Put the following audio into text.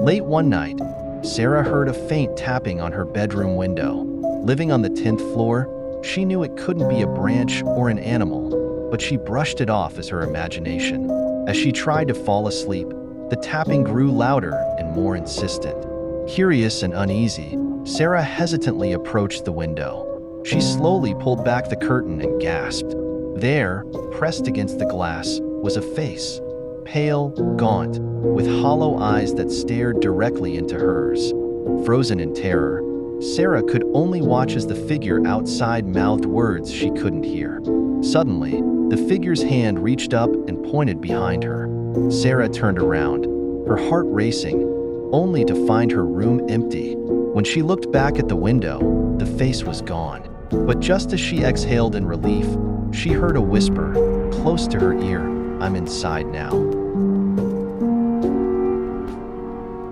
Late one night, Sarah heard a faint tapping on her bedroom window. Living on the 10th floor, she knew it couldn't be a branch or an animal, but she brushed it off as her imagination. As she tried to fall asleep, the tapping grew louder and more insistent. Curious and uneasy, Sarah hesitantly approached the window. She slowly pulled back the curtain and gasped. There, pressed against the glass, was a face, pale, gaunt, with hollow eyes that stared directly into hers. Frozen in terror, Sarah could only watch as the figure outside mouthed words she couldn't hear. Suddenly, the figure's hand reached up and pointed behind her. Sarah turned around, her heart racing, only to find her room empty. When she looked back at the window, the face was gone. But just as she exhaled in relief, she heard a whisper, close to her ear, "I'm inside now."